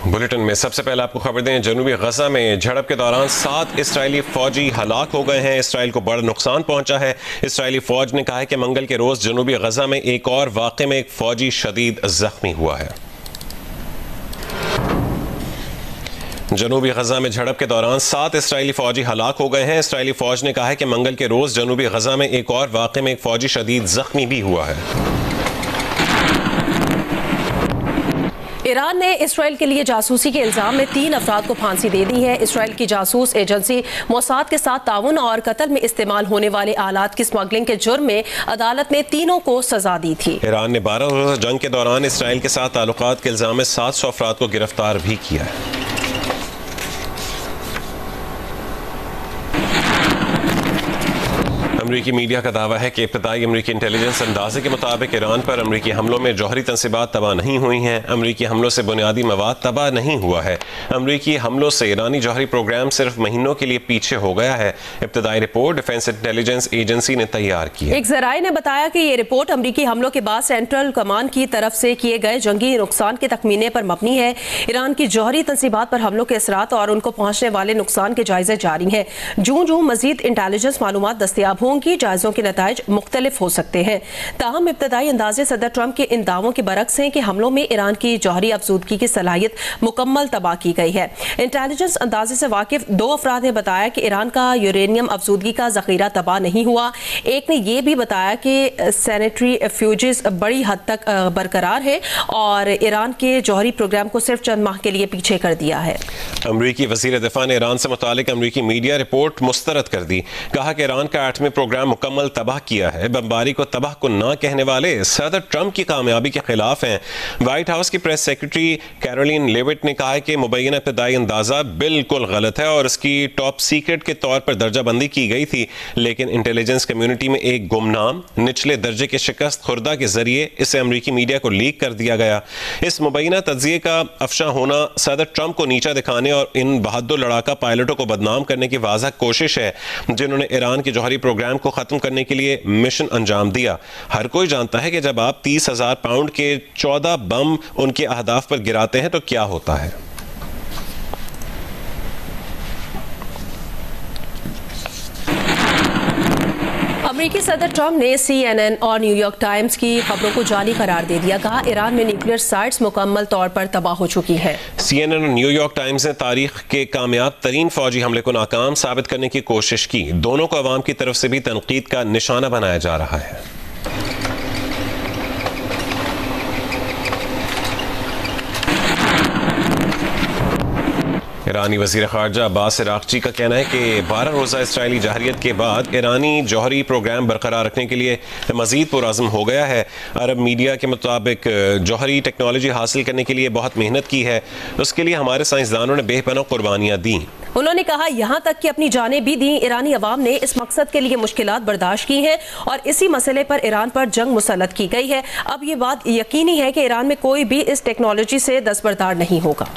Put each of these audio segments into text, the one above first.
Bulletin में सबसे पहले आपको खबर दें, जनूबी गजा में झड़प के दौरान 7 इसराइली फौजी हलाक हो गए हैं। इसराइल को बड़ा नुकसान पहुंचा है। इसराइली फौज ने कहा है कि मंगल के रोज जनूबी गजा में एक और वाक़े में एक फौजी शदीद जख्मी हुआ है। जनूबी गजा में झड़प के दौरान 7 इसराइली फौजी हलाक हो गए हैं। इसराइली फौज ने कहा है कि मंगल के रोज जनूबी गजा में एक और वाक़े में एक फौजी शदीद जख्मी भी हुआ है। ईरान ने इसराइल के लिए जासूसी के इल्जाम में 3 अफराद को फांसी दे दी है। इसराइल की जासूस एजेंसी मोसाद के साथ ताउन और कत्ल में इस्तेमाल होने वाले आलात की स्मगलिंग के जुर्म में अदालत ने तीनों को सजा दी थी। ईरान ने 12 रोज़ा जंग के दौरान इसराइल के साथ ताल्लुकात के इल्जाम में 700 अफराद को गिरफ्तार भी किया है। अमरीकी मीडिया का दावा है कि इब्तदाई अमरीकी इंटेलिजेंस अंदाजे के मुताबिक ईरान पर अमरीकी हमलों में जौहरी तंसीबात तबाह नहीं हुई हैं। अमरीकी हमलों से बुनियादी मवाद तबाह नहीं हुआ है। अमरीकी हमलों से ईरानी जौहरी प्रोग्राम सिर्फ महीनों के लिए पीछे हो गया है। इब्तदाई रिपोर्ट डिफेंस इंटेलिजेंस एजेंसी ने तैयार की है। एक ज़राए ने बताया कि ये रिपोर्ट अमरीकी हमलों के बाद सेंट्रल कमान की तरफ से किए गए जंगी नुकसान के तखमीने पर मबनी है। ईरान की जौहरी तंसीबात पर हमलों के असरात और उनको पहुंचने वाले नुकसान के जायजे जारी हैं। जूं मजीद इंटेलिजेंस मालूमात दस्तियाब होंगी, जायजों के नताइज मुख्तलिफ हो सकते हैं। ताहम इब्तदाई अंदाजे सदर ट्रंप के इन दावों के बरक्स हैं कि हमलों में ईरान की जौहरी अफजूदगी की सलाहियत मुकम्मल तबाह की गई है। इंटेलिजेंस अंदाजे से वाकिफ 2 अफराद ने बताया कि ईरान का यूरेनियम अफजूदगी का जखीरा तबाह नहीं हुआ। एक ने यह भी बताया कि सैनिटरी फ्यूजेस बड़ी हद तक बरकरार है और ईरान के जौहरी प्रोग्राम को सिर्फ चंद माह के लिए पीछे कर दिया है। अमरीकी वज़ीर दिफा ने ईरान से मुतालिक अमरीकी मीडिया रिपोर्ट मुस्तरद कर दी। कहा कि ईरान का एटमी प्रोग्राम मुकम्मल तबाह किया है। बमबारी को तबाह को ना कहने वाले सदर ट्रंप की कामयाबी के खिलाफ हैं। व्हाइट हाउस की प्रेस सेक्रेटरी कैरोलिन लेविट ने कहा है कि मुबैना इब्तदाई अंदाजा बिल्कुल गलत है और इसकी टॉप सीक्रेट के तौर पर दर्जाबंदी की गई थी, लेकिन इंटेलिजेंस कम्युनिटी में एक गुमनाम निचले दर्जे के शिकस्त खुर्दा के जरिए इसे अमरीकी मीडिया को लीक कर दिया गया। इस मुबैना तज्जिए का अफशा होना सदर ट्रंप को नीचा दिखाने और इन बहादुर लड़ाका पायलटों को बदनाम करने की वाज़ह कोशिश है जिन्होंने ईरान के जौहरी प्रोग्राम को खत्म करने के लिए मिशन अंजाम दिया। हर कोई जानता है कि जब आप 30,000 पाउंड के 14 बम उनके अहदाफ पर गिराते हैं तो क्या होता है। अमेरिकी सदर ट्रंप ने CNN और न्यूयॉर्क टाइम्स की खबरों को जाली करार दे दिया। कहा ईरान में न्यूक्लियर साइट्स मुकम्मल तौर पर तबाह हो चुकी है। CNN और न्यूयॉर्क टाइम्स ने तारीख के कामयाब तरीन फौजी हमले को नाकाम साबित करने की कोशिश की। दोनों को अवाम की तरफ से भी तनकीद का निशाना बनाया जा रहा है। ईरानी वज़ीर ख़ारजा अब्बास इराक़ची का कहना है कि 12 रोज़ा इसराइली जहरियत के बाद ईरानी जौहरी प्रोग्राम बरकरार रखने के लिए मज़ीद पुरअज़्म हो गया है। अरब मीडिया के मुताबिक जौहरी टेक्नोलॉजी हासिल करने के लिए बहुत मेहनत की है। उसके लिए हमारे साइंसदानों ने बेपनाह कुर्बानियाँ दी। उन्होंने कहा यहाँ तक कि अपनी जानें भी दी। ईरानी अवाम ने इस मकसद के लिए मुश्किलात बर्दाश्त की हैं और इसी मसले पर ईरान पर जंग मुसल्लत की गई है। अब ये बात यकीनी है कि ईरान में कोई भी इस टेक्नोलॉजी से दस्तबरदार नहीं होगा।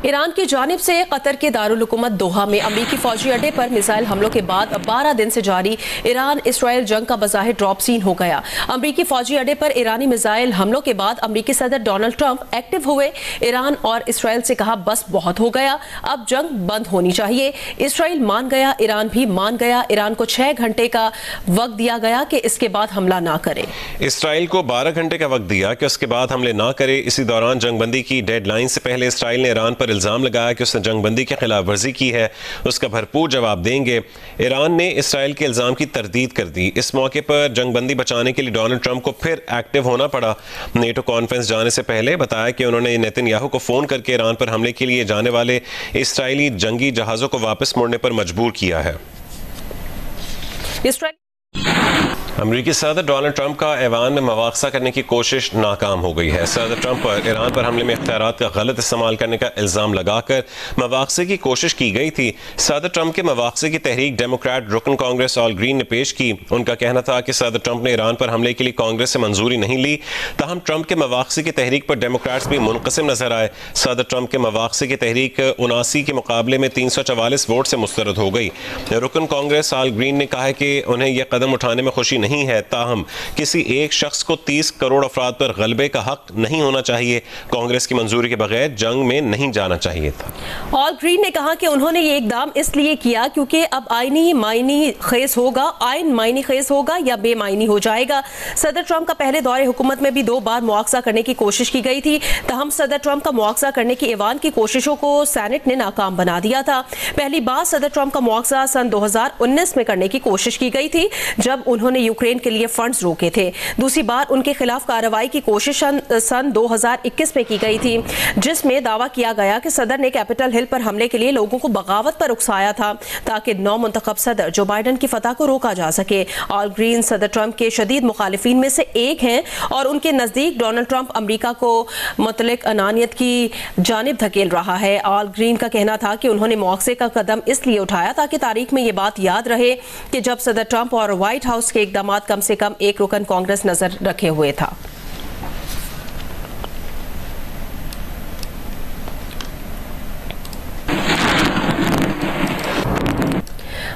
ईरान की जानिब से कतर के दारुल हुकूमत दोहा में अमरीकी फौजी अड्डे पर मिसाइल हमलों के बाद 12 दिन से जारी ईरान इसराइल जंग का बज़ाहिर ड्रॉप सीन हो गया। अमरीकी फौजी अड्डे पर ईरानी मिसाइल हमलों के बाद अमरीकी सदर डोनाल्ड ट्रंप एक्टिव हुए। ईरान और इसराइल से कहा बस बहुत हो गया, अब जंग बंद होनी चाहिए। इसराइल मान गया, ईरान भी मान गया। ईरान को 6 घंटे का वक्त दिया गया कि इसके बाद हमला ना करे। इसराइल को 12 घंटे का वक्त दिया कि उसके बाद हमले ना करे। इसी दौरान जंगबंदी की डेडलाइन से पहले इसराइल ने ईरान पर इल्जाम लगाया कि उसने जंगबंदी की खिलाफ वर्जी की है, उसका भरपूर जवाब देंगे। ईरान ने इसराइल के इल्जाम की तरदीद कर दी। इस मौके पर जंगबंदी बचाने के लिए डोनाल्ड ट्रंप को फिर एक्टिव होना पड़ा। नेटो कॉन्फ्रेंस जाने से पहले बताया कि उन्होंने नेतन्याहू को फोन करके ईरान पर हमले के लिए जाने वाले इसराइली जंगी जहाजों को वापस मुड़ने पर मजबूर किया है। अमरीकी सदर डोनाल्ड ट्रंप का ऐवान में मवाख़सा करने की कोशिश नाकाम हो गई है। सदर ट्रंप पर ईरान पर हमले में इख्तियारात का गलत इस्तेमाल करने का इल्ज़ाम लगाकर मवाख़से की कोशिश की गई थी। सदर ट्रंप के मवाख़से की तहरीक डेमोक्रेट रुकन कांग्रेस ऑल ग्रीन ने पेश की। उनका कहना था कि सदर ट्रंप ने ईरान पर हमले के लिए कांग्रेस से मंजूरी नहीं ली। ताहम ट्रंप के मवाख़से की तहरीक पर डेमोक्रेट्स भी मुनक़सिम नजर आए। सदर ट्रंप के मवाख़से की तहरीक 79 के मुकाबले में 344 वोट से मुस्तरद हो गई। रुकन कांग्रेस ऑल ग्रीन ने कहा है कि उन्हें यह कदम उठाने में खुशी नहीं है, ताहम किसी एक शख्स को 30 करोड़ अफराद पर गलबे का हक नहीं होना चाहिए। कांग्रेस की मंजूरी के बगैर जंग में नहीं जाना चाहिए था। ऑल ग्रीन ने कहा कि उन्होंने ये इकदाम इसलिए किया क्योंकि अब आईनी मायनी खेज होगा, आइन मायनी खेज होगा या बेमायनी हो जाएगा। सदर ट्रंप का पहले दौरे हुकूमत में भी 2 बार मुआवजा करने की कोशिश की गई थी, तहम सदर ट्रंप का मुआवजा करने की ईवान की कोशिशों को सेनेट ने नाकाम बना दिया था। पहली बार सदर ट्रंप का मुआवजा सन 2019 में करने की कोशिश की गई थी जब उन्होंने यूक्रेन के लिए फंड्स रोके थे। दूसरी बार उनके खिलाफ कार्रवाई की कोशिश सन 2021 में की गई थी, जिसमें दावा किया गया कि सदर ने कैपिटल हिल पर हमले के लिए लोगों को बगावत पर उकसाया था ताकि नौ मुंतखब सदर जो बाइडन की फतह को रोका जा सके। ऑल ग्रीन सदर ट्रंप के शदीद मुखालिफिन में से एक हैं और उनके नजदीक डोनाल्ड ट्रंप अमेरिका को मुतलक अनानियत की जानिब धकेल रहा है। ऑल ग्रीन का कहना था कि उन्होंने मुआवजे का कदम इसलिए उठाया ताकि तारीख में ये बात याद रहे कि जब सदर ट्रंप और व्हाइट हाउस के इकदाम कम से कम एक रुकन कांग्रेस नजर रखे हुए था।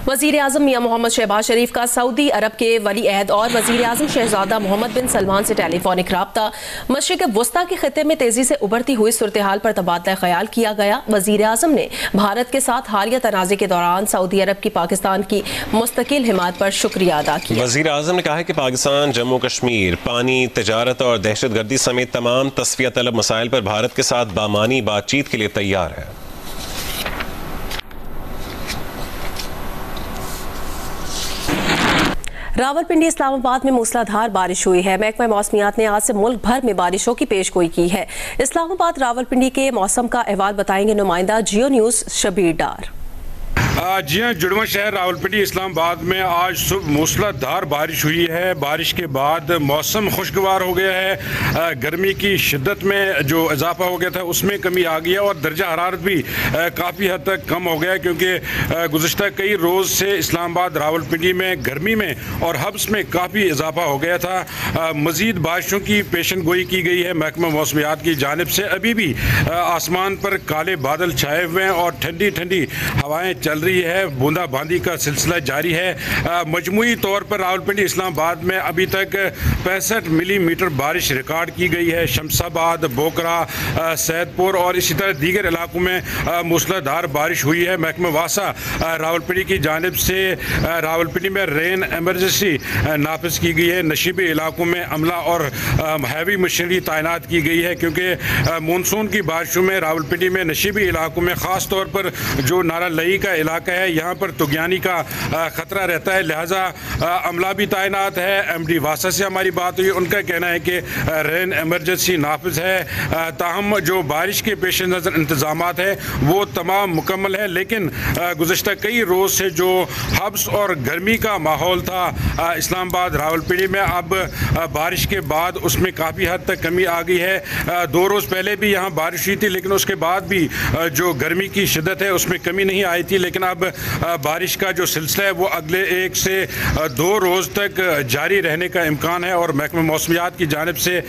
वज़ीर आज़म मियां मोहम्मद शहबाज शरीफ का सऊदी अरब के वली अहद और वज़ीर आज़म शहजादा मोहम्मद बिन सलमान से टेलीफोनिक राब्ता। मशरिक़ वस्ता के खित्ते में तेजी से उभरती हुई सूरत हाल पर तबादला ख्याल किया गया। वज़ीर आज़म ने भारत के साथ हालिया तनाज़े के दौरान सऊदी अरब की पाकिस्तान की मुस्तकिल हिमायत पर शुक्रिया अदा किया। वज़ीर आज़म ने कहा है कि पाकिस्तान जम्मू कश्मीर, पानी, तजारत और दहशतगर्दी समेत तमाम तस्फिया तलब मसाइल पर भारत के साथ बामानी बातचीत के लिए तैयार है। रावलपिंडी इस्लामाबाद में मूसलाधार बारिश हुई है। महकमा मौसमियात ने आज से मुल्क भर में बारिशों की पेशगोई की है। इस्लामाबाद रावलपिंडी के मौसम का अहवाल बताएंगे नुमाइंदा जियो न्यूज़ शबीर डार। जी हाँ, जुड़वा शहर रावलपिंडी इस्लामाबाद में आज सुबह मूसलाधार बारिश हुई है। बारिश के बाद मौसम खुशगवार हो गया है। गर्मी की शिद्दत में जो इजाफा हो गया था उसमें कमी आ गई है और दर्जा हरारत भी काफ़ी हद तक कम हो गया है, क्योंकि गुज़श्ता कई रोज़ से इस्लामाबाद रावलपिंडी में गर्मी में और हब्स में काफ़ी इजाफा हो गया था। मज़ीद बारिशों की पेशन गोई की गई है महकमा मौसमियात की जानिब से। अभी भी आसमान पर काले बादल छाए हुए हैं और ठंडी ठंडी हवाएँ चल रही है। बूंदाबांदी का सिलसिला जारी है। मजमूई तौर पर रावलपिंडी इस्लामाबाद में अभी तक 65 मिलीमीटर बारिश रिकॉर्ड की गई है। शमशाबाद, बोकरा, सैदपुर और इसी तरह दीगर इलाकों में मूसलाधार बारिश हुई है। महकमा वासा रावलपिंडी की जानिब से रावलपिंडी में रेन एमरजेंसी नाफिज की गई है। नशीबी इलाकों में अमला और हैवी मशीनरी तैनात की गई है, क्योंकि मानसून की बारिशों में रावलपिंडी में नशीबी इलाकों में ख़ास तौर पर जो नारा लई का इलाका है यहाँ पर तुगयानी का ख़तरा रहता है, लिहाजा अमला भी तैनात है। MD वासा से हमारी बात हुई, उनका कहना है कि रेन एमरजेंसी नाफिज है। ताहम जो बारिश के पेश नज़र इंतज़ामात है वो तमाम मुकम्मल है, लेकिन गुज़श्ता कई रोज़ से जो हब्स और गर्मी का माहौल था इस्लामाबाद रावलपिंडी में, अब बारिश के बाद उसमें काफ़ी हद तक कमी आ गई है। 2 रोज़ पहले भी यहाँ बारिश हुई थी, लेकिन उसके बाद भी जो गर्मी की शिद्दत है उसमें कमी नहीं आई थी। लेकिन अब बारिश का जो सिलसिला है वो अगले 1 से 2 रोज़ तक जारी रहने का इम्कान है और महकमा मौसमियात की जानिब से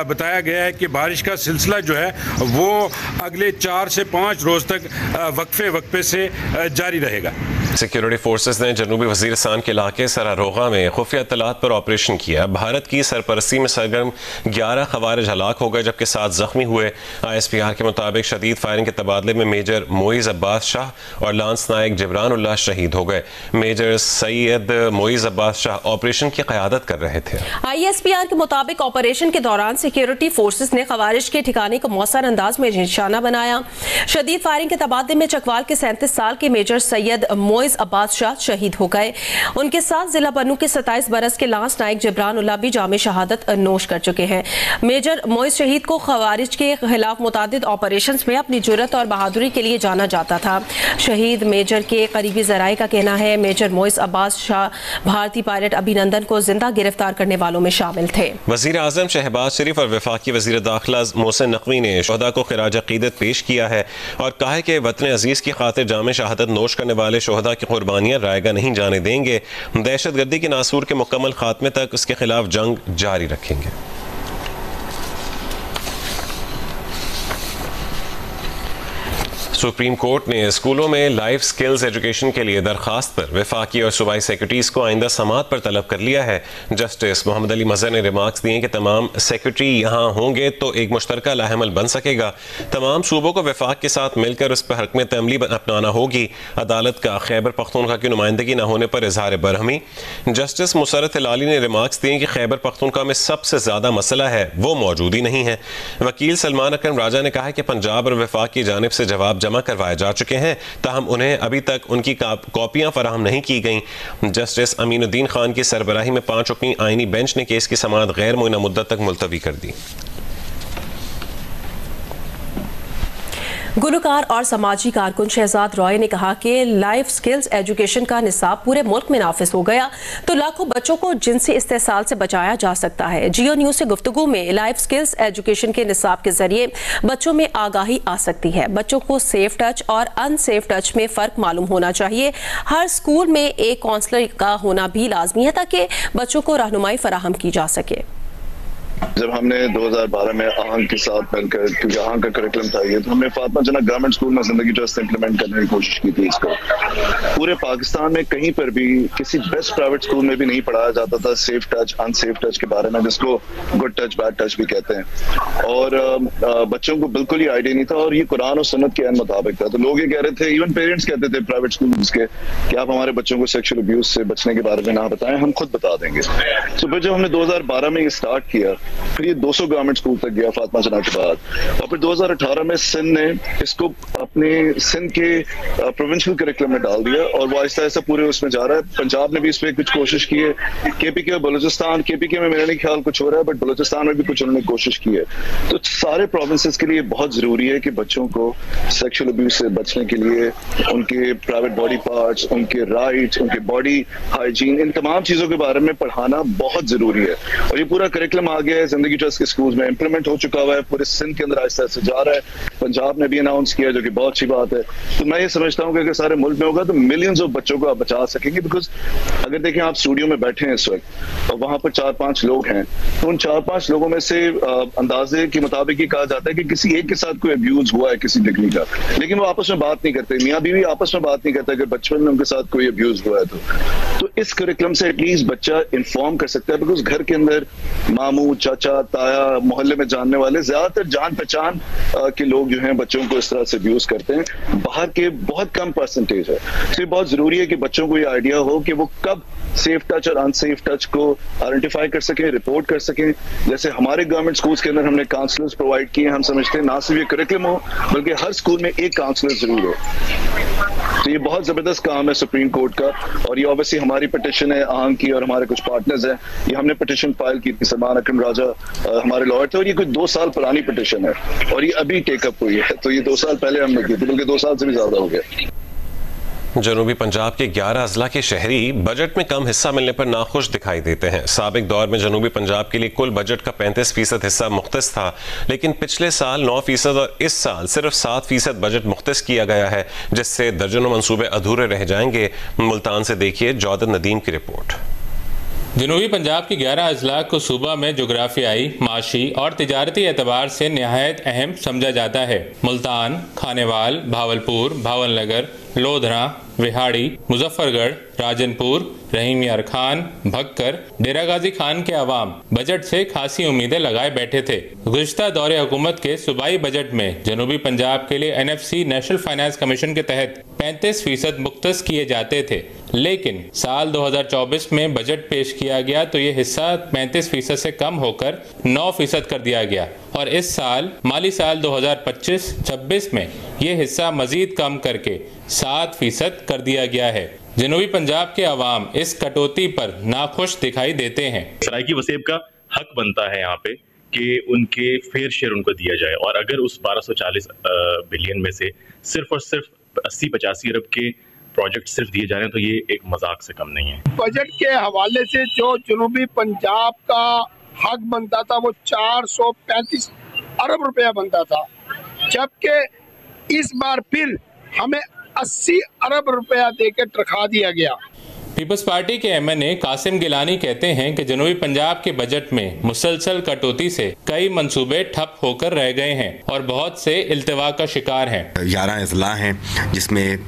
बताया गया है कि बारिश का सिलसिला जो है वो अगले 4 से 5 रोज़ तक वक्फे से जारी रहेगा। सिक्योरिटी फोर्सेस ने जनूबी वज़ीरिस्तान के इलाके सरारोगा में खुफिया इत्तलात पर ऑपरेशन किया। भारत की सरपरस्ती में सरगर्म 11 खवारिज हलाक हो गए जबकि 7 जख्मी हुए। ISPR के मुताबिक शदीद फायरिंग के तबादले में मेजर मोइज़ अब्बास शाह और लांस नायक जिब्रान उल्लाह शहीद हो गए। मेजर सैयद मोइज़ अब्बास शाह ऑपरेशन की क़यादत कर रहे थे। ISPR के मुताबिक ऑपरेशन के दौरान सिक्योरिटी फोर्सेस ने खवारिज के ठिकाने को मौसर अंदाज में निशाना बनाया। शदीद फायरिंग के तबादले में चकवाल के 37 साल के मेजर सैयद मोइज़ अब्बास शाह शहीद हो गए। उनके साथ जिला बन्नू के 27 बरस के लांस नायक जिब्रान उल्लाह भी जामे शहादत नोश कर चुके हैं। मेजर मोइज़ शहीद को खवारिज के खिलाफ मुतादिद ऑपरेशंस में अपनी जुर्रत और बहादुरी के लिए जाना जाता था। शहीद मेजर के करीबी ज़राए का कहना है मेजर मोइज़ अब्बास शाह भारतीय पायलट अभिनंदन को जिंदा गिरफ्तार करने वालों में शामिल थे। वज़ीर आज़म शहबाज शरीफ और वफाकी वज़ीर दाखिला मोहसिन नकवी ने शोहदा को खिराज अक़ीदत पेश किया है और कहा है कि वतन अजीज़ की खातिर जामे शहादत नोश करने वाले शोहदा की कुर्बानियाँ रायगा नहीं जाने देंगे। दहशतगर्दी के नासूर के मुकम्मल खात्मे तक उसके खिलाफ जंग जारी रखेंगे। सुप्रीम कोर्ट ने स्कूलों में लाइफ स्किल्स एजुकेशन के लिए दरखास्त पर वफाकी और सूबाई सेक्रेटरीज को आइंदा समात पर तलब कर लिया है। जस्टिस मोहम्मद अली मजहर ने रिमार्क्स दिए कि तमाम सेक्रेटरी यहाँ होंगे तो एक मुश्तरका लाहेमल बन सकेगा। तमाम सूबों को वफाक के साथ मिलकर उस पर हकम तमली अपनाना होगी। अदालत का खैबर पख्तूनख्वा की नुमाइंदगी न होने पर इजहार बरहमी। जस्टिस मुसरत हिलाली ने रिमार्क्स दिए कि खैबर पख्तूनख्वा में सबसे ज्यादा मसला है वो मौजूद ही नहीं है। वकील सलमान अकरम राजा ने कहा कि पंजाब और वफाक की जानिब से जवाब जमा करवाए जा चुके हैं, ताहम उन्हें अभी तक उनकी कॉपियां फराहम नहीं की गईं। जस्टिस अमीनुद्दीन खान की सरबराही में 5 रुकनी आईनी बेंच ने केस की समाअत गैर मुअय्यना मुद्दत तक मुलतवी कर दी। गुलकार और समाजी कारकुन शहजाद रॉय ने कहा कि लाइफ स्किल्स एजुकेशन का निसाब पूरे मुल्क में नाफिज हो गया तो लाखों बच्चों को जिनसी इस्तेसाल से बचाया जा सकता है। जियो न्यूज़ से गुफ्तगू में लाइफ स्किल्स एजुकेशन के निसाब के जरिए बच्चों में आगाही आ सकती है। बच्चों को सेफ टच और अनसेफ टच में फ़र्क मालूम होना चाहिए। हर स्कूल में एक काउंसलर का होना भी लाजमी है ताकि बच्चों को रहनुमाई फराहम की जा सके। जब हमने 2012 में आहंग के साथ मिलकर, क्योंकि आहंग का करिकुलम था ये, तो हमने फातिमा जना गवर्नमेंट स्कूल में जिंदगी ट्रस्ट इंप्लीमेंट करने की कोशिश की थी। इसको पूरे पाकिस्तान में कहीं पर भी किसी बेस्ट प्राइवेट स्कूल में भी नहीं पढ़ाया जाता था सेफ टच अनसेफ टच के बारे में, जिसको गुड टच बैड टच भी कहते हैं। और बच्चों को बिल्कुल ही आइडिया नहीं था और ये कुरान और सुन्नत के अन मुताबिक था। तो लोग ये कह रहे थे, इवन पेरेंट्स कहते थे प्राइवेट स्कूल के, कि आप हमारे बच्चों को सेक्सुअल अब्यूज से बचने के बारे में ना बताएं, हम खुद बता देंगे। तो फिर जब हमने 2012 में ये स्टार्ट किया, फिर ये 200 गवर्नमेंट स्कूल तक गया फातिमा जना के बाद, और फिर 2018 में सिंध ने इसको अपने सिंध के प्रोविंशियल करिकुलम में डाल दिया और वो आहिस्ता आहिस्ता पूरे उसमें जा रहा है। पंजाब ने भी इस पर कुछ कोशिश की है, केपीके और बलूचिस्तान, केपीके में मेरा नहीं ख्याल कुछ हो रहा है, बट बलूचिस्तान में भी कुछ उन्होंने कोशिश की है। तो सारे प्रोविंसेस के लिए बहुत जरूरी है कि बच्चों को सेक्सुअल अब्यूज से बचने के लिए उनके प्राइवेट बॉडी पार्ट्स, उनके राइट्स, उनके बॉडी हाइजीन, इन तमाम चीजों के बारे में पढ़ाना बहुत जरूरी है। और ये पूरा करिकुलम आ गया है, जिंदगी ट्रस्ट के स्कूल में इंप्लीमेंट हो चुका हुआ है, पूरे सिंध के अंदर आहिस्ता आहिस्ता जा रहा है। पंजाब ने भी अनाउंस किया, जो कि बहुत अच्छी बात है। तो मैं ये समझता हूँ कि अगर सारे मुल्क में होगा तो मिलियंस ऑफ बच्चों को आप बचा सकेंगे। बिकॉज अगर देखें, आप स्टूडियो में बैठे हैं इस वक्त और वहां पर 4-5 लोग हैं, तो उन 4-5 लोगों में से अंदाजे के मुताबिक ये कहा जाता है कि किसी एक के साथ कोई अब्यूज हुआ है किसी डिग्री का, लेकिन वो आपस में बात नहीं करते, मियाँ बीवी आपस में बात नहीं करते अगर बचपन में उनके साथ कोई अब्यूज हुआ है तो इस करिकुलम से एटलीस्ट बच्चा इन्फॉर्म कर सकता है। बिकॉज घर के अंदर मामू, चाचा, ताया, मोहल्ले में जानने वाले ज्यादातर जान पहचान के लोग जो हैं बच्चों को इस तरह से अब्यूज करते हैं, बाहर के बहुत कम परसेंटेज है। तो ये बहुत जरूरी है कि बच्चों को ये आइडिया हो कि वो कब सेफ टच और अनसेफ टच को आइडेंटिफाई कर सकें, रिपोर्ट कर सकें। जैसे हमारे गवर्नमेंट स्कूल्स के अंदर हमने काउंसलर्स प्रोवाइड किए हैं। हम समझते हैं ना सिर्फ ये करिकुलम हो बल्कि हर स्कूल में एक काउंसलर जरूर हो। तो ये बहुत जबरदस्त काम है सुप्रीम कोर्ट का, और ये ऑब्वियसली हमारी पिटिशन है आहंग की और हमारे कुछ पार्टनर्स हैं। ये हमने पिटिशन फाइल की थी, सलमान अकरम राजा हमारे लॉयर थे, और ये कुछ 2 साल पुरानी पिटिशन है और ये अभी टेकअप हुई है। तो ये 2 साल पहले हमने की थी, बल्कि 2 साल से भी ज्यादा हो गया। जनूबी पंजाब के 11 अजला के शहरी बजट में कम हिस्सा मिलने पर नाखुश दिखाई देते हैं। साबिक दौर में जनूबी पंजाब के लिए कुल बजट का 35% हिस्सा मुख्तस था, लेकिन पिछले साल 9% और इस साल सिर्फ 7% बजट मुख्तस किया गया है, जिससे दर्जनों मंसूबे अधूरे रह जाएंगे। मुल्तान से देखिए जौदत नदीम की रिपोर्ट। जनूबी पंजाब के 11 अजला को सूबा में जोग्राफियाई, माशी और तिजारती एतबार से नहायत अहम समझा जाता है। मुल्तान, खानेवाल, भावलपुर, भावलनगर, लोधरा, विहाड़ी, मुजफ्फरगढ़, राजनपुर, रहीम यार खान, भक्कर, डेरा गाजी खान के अवाम बजट से खासी उम्मीदें लगाए बैठे थे। गुज़िश्ता दौरे हुकूमत के सूबाई बजट में जनूबी पंजाब के लिए NFC नेशनल फाइनेंस कमीशन के तहत 35% मुख्तस किए जाते थे, लेकिन साल 2024 में बजट पेश किया गया तो ये हिस्सा 35% से कम होकर 9% कर दिया गया, और इस साल माली साल 2025-26 में ये हिस्सा मजीद कम करके 7% कर दिया गया है। जनूबी पंजाब के अवाम इस कटौती पर नाखुश दिखाई देते हैं। सराइकी वसेब का हक बनता है यहाँ पे कि उनके फेयर शेयर उनको दिया जाए, और अगर उस 1240 बिलियन में से सिर्फ और सिर्फ 80-85 अरब के प्रोजेक्ट सिर्फ दिए जा रहे हैं तो ये एक मजाक से कम नहीं है। बजट के हवाले से जो जनूबी पंजाब का हक बनता था वो 435 अरब रुपया बनता था, जबकि इस बार फिर हमें 80 अरब रुपया देकर रखा दिया गया। पीपल्स पार्टी के MNA कासिम गिलानी कहते हैं कि जनूबी पंजाब के बजट में मुसलसल कटौती से कई मंसूबे ठप होकर रह गए हैं और बहुत से इल्तिवा का शिकार हैं। 11 अजला हैं जिसमें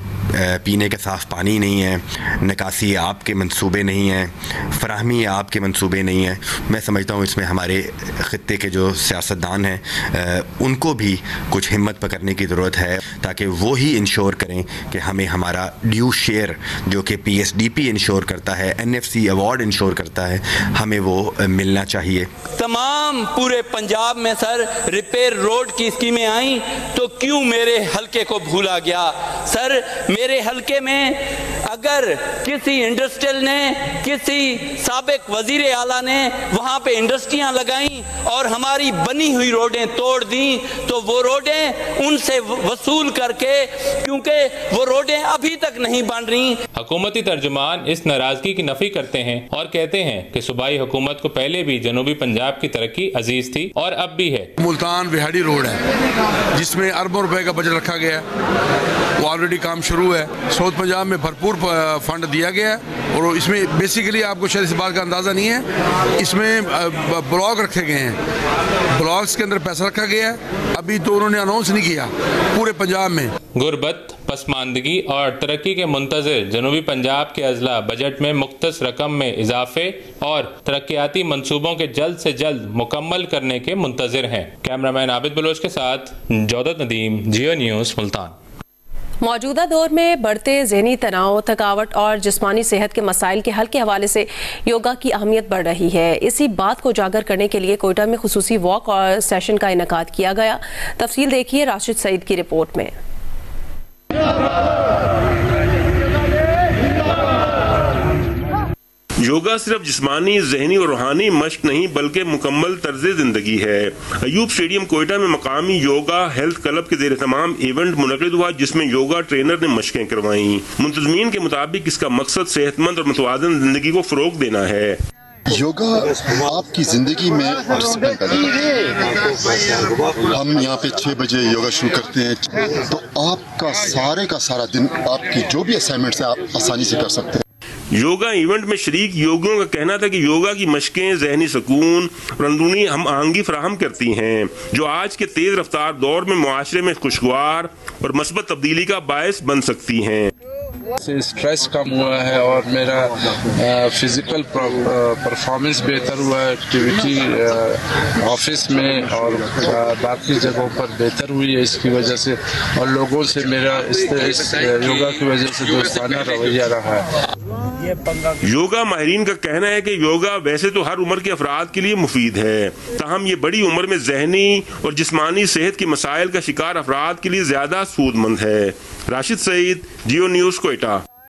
पीने का साफ़ पानी नहीं है, निकासी आब के मंसूबे नहीं हैं, फराहमी आब के मंसूबे नहीं हैं। मैं समझता हूँ इसमें हमारे ख़ित्ते के जो सियासतदान हैं उनको भी कुछ हिम्मत पकड़ने की ज़रूरत है ताकि वो ही इंश्योर करें कि हमें हमारा ड्यू शेयर जो कि PSDP इंश्योर करता है, NFC अवार्ड इंश्योर करता है, हमें वो मिलना चाहिए। तमाम पूरे पंजाब में सर रिपेयर रोड की स्कीमें आई तो क्यों मेरे हलके को भूला गया? सर मेरे हलके में अगर किसी इंडस्ट्रियल ने, किसी साबिक वजीर आला ने वहाँ पे इंडस्ट्रियाँ लगाई और हमारी बनी हुई रोडें तोड़ दी तो वो रोडें उनसे वसूल करके, क्योंकि वो रोडें अभी तक नहीं बन रही। हुकूमती तर्जुमान इस नाराजगी की नफी करते हैं और कहते हैं कि सूबाई हुकूमत को पहले भी जनूबी पंजाब की तरक्की अजीज थी और अब भी है। मुल्तान बिहाड़ी रोड है जिसमें अरबों रुपए का बजट रखा गया है, वो ऑलरेडी काम शुरू है। साउथ पंजाब में भरपूर फंड दिया गया है और इसमें बेसिकली आपको शायद इस बात का अंदाज़ा नहीं है, इसमें ब्लॉक रखे गए हैं, ब्लॉक्स के अंदर पैसा रखा गया है। अभी तो उन्होंने अनाउंस नहीं किया पूरे पंजाब में। गुर्बत, पसमानदगी और तरक्की के मुंतज़िर जनूबी पंजाब के अजला बजट में मुख्तस रकम में इजाफे और तरक्याती मंसूबों के जल्द से जल्द मुकम्मल करने के मुंतज़िर हैं। कैमरामैन आबिद बलोच के साथ जौदत नदीम, जियो न्यूज़, मुल्तान। मौजूदा दौर में बढ़ते ज़हनी तनाव, थकावट और जिस्मानी सेहत के मसाइल के हल के हवाले से योगा की अहमियत बढ़ रही है। इसी बात को उजागर करने के लिए कोयटा में खुसूसी वॉक और सेशन का इनेकाद किया गया। तफसील देखिए राशिद सईद की रिपोर्ट में। योगा सिर्फ जिस्मानी, ज़हनी और रूहानी मश्क नहीं बल्कि मुकम्मल तर्ज जिंदगी है। अयूब स्टेडियम कोयटा में मकामी योगा हेल्थ क्लब के ज़ेर तमाम इवेंट मुनक़िद हुआ जिसमें योगा ट्रेनर ने मशकें करवाईं। मुंतज़मीन के मुताबिक इसका मकसद सेहतमंद और मुतवाज़िन जिंदगी को फ़रोग़ देना है। योगा आपकी ज़िंदगी में डिसिप्लिन पैदा करता है। हम यहाँ पे 6 बजे योगा शुरू करते हैं तो आपका सारे का सारा दिन आपकी जो भी असाइनमेंट्स है आप आसानी से कर सकते हैं। योगा इवेंट में शरीक योगियों का कहना था कि योगा की मशकें ज़हनी सुकून और अंदरूनी हम आहंगी फराहम करती हैं जो आज के तेज़ रफ्तार दौर में मुआशरे में खुशगवार और मस्बत तब्दीली का बायस बन सकती हैं। स्ट्रेस कम हुआ है और मेरा फिजिकल परफॉर्मेंस बेहतर हुआ है, एक्टिविटी ऑफिस में और बाकी जगहों पर बेहतर हुई है इसकी वजह से, और लोगों से मेरा इस योगा की वजह से दोस्ताना रवैया रहा है। योगा माहिरीन का कहना है कि योगा वैसे तो हर उम्र के अफराद के लिए मुफीद है, ताहम ये बड़ी उम्र में ज़हनी और जिस्मानी सेहत के मसाइल का शिकार अफराद के लिए ज़्यादा सूदमंद है। राशिद सईद, जियो न्यूज़, कोयटा।